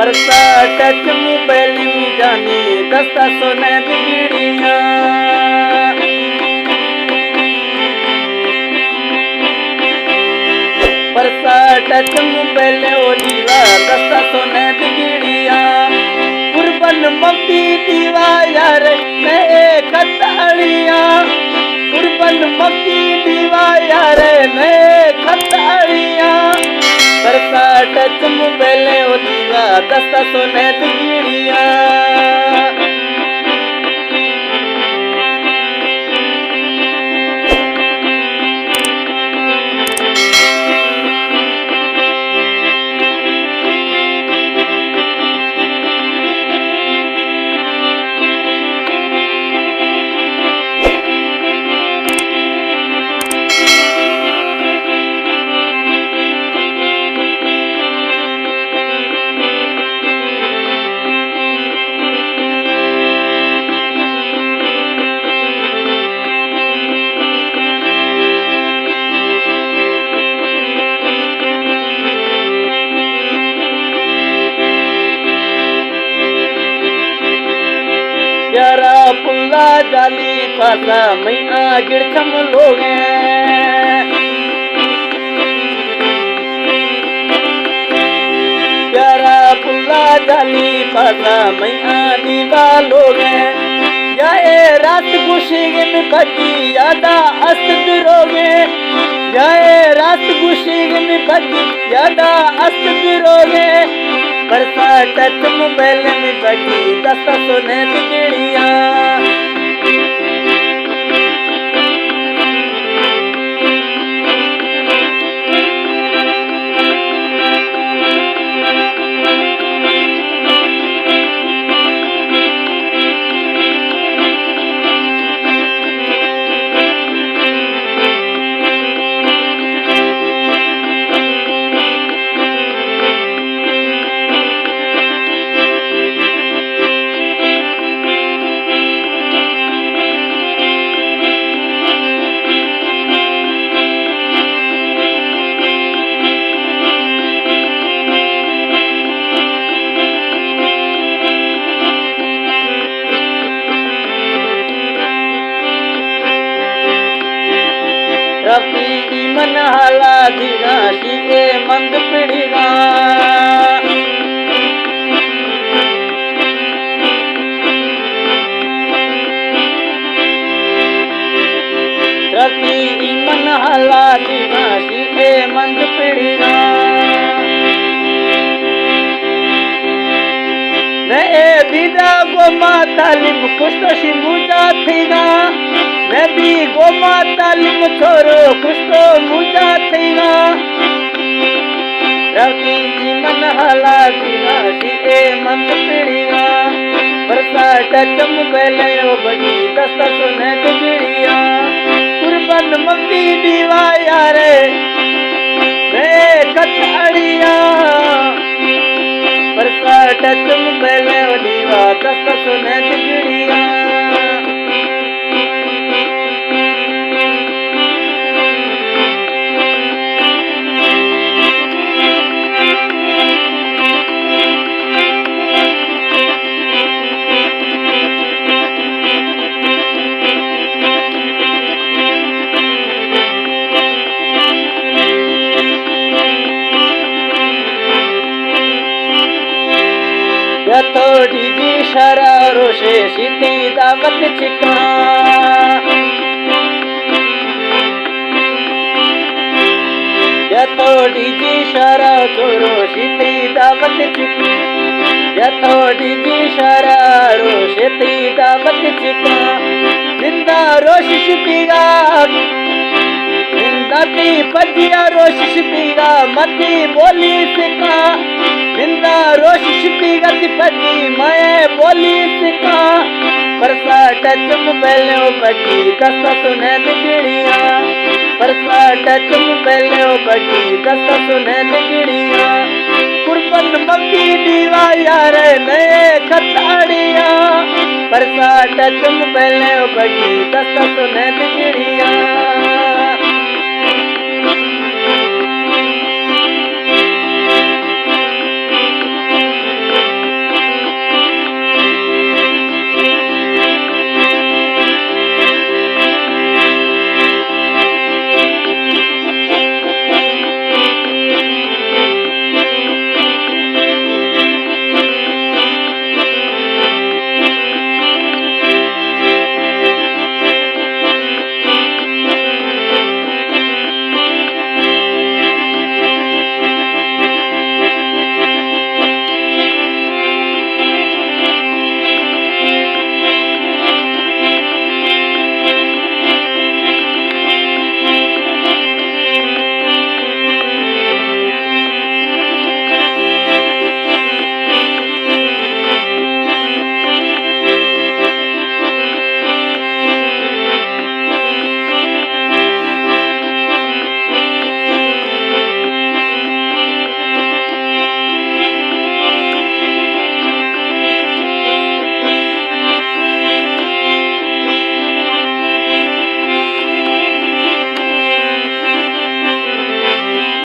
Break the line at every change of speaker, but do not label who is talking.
Parsa touch mobile में जानी दस्ता सोने बिगड़िया परसा टच मोबाइल ओलीवा दस्ता सोने बिगड़िया कुर्बन मम्मी दीवा यार नए खतड़िया कुर्बन मम्मी दीवा यार नए खतड़िया परसा टच मोबाइल ओलीवा दस्ता सोने बिगड़िया प्यारा पुल्ला जाली पासा मैना गिरछम लोगे प्यारा पुल्ला जाली पासा मैना दीवा लोगे या ए रात गुशीगिन भजी यादा अस्त रोगे या ए रात गुशीगिन भजी यादा अस्त रोगे परसा टच मोबाइल में बगी दस्ता सोने बिगड़िया रफी मन हाला दीगा शीए मंद पीड़ीगा रफी मन हाला दीगा शीए मंद पीड़ीगा नए बीदा गोमा तालिम कुछ तो शिमुजा थीगा मैं भी गोमा तालिम छोरो कुछ तो मुझा थीगा रफी मन हाला दीगा शीए मंद पीड़ीगा परसा टच मोबाइल बगी दस्ता सोने बिगड़िया कुर्बन मम्मी दीवा यारे रे कतड़िया परसा टच मोबाइल दीवा दस्ता सोने बिगड़िया थोड़ी जी शरारो से सीधी दावत चिका थोड़ी जी शरा छोरो सीधी दावत चिका थोड़ी जी शरारो सीधी दावत चिका जिंदा रोशिश पीगा जिंदा की पजिया रोशिश पीगा मती बोली सिका जिंदा रोशिश पीगा पजी मैं बोली सिका परसा टच मोबाइल बगी दस्ता सुने बिगड़िया परसा टच मोबाइल बगी दस्ता सुने बिगड़िया कुर्बन मम्मी दीवा यार नए खतड़िया परसा टच मोबाइल बगी दस्ता सुने बिगड़िया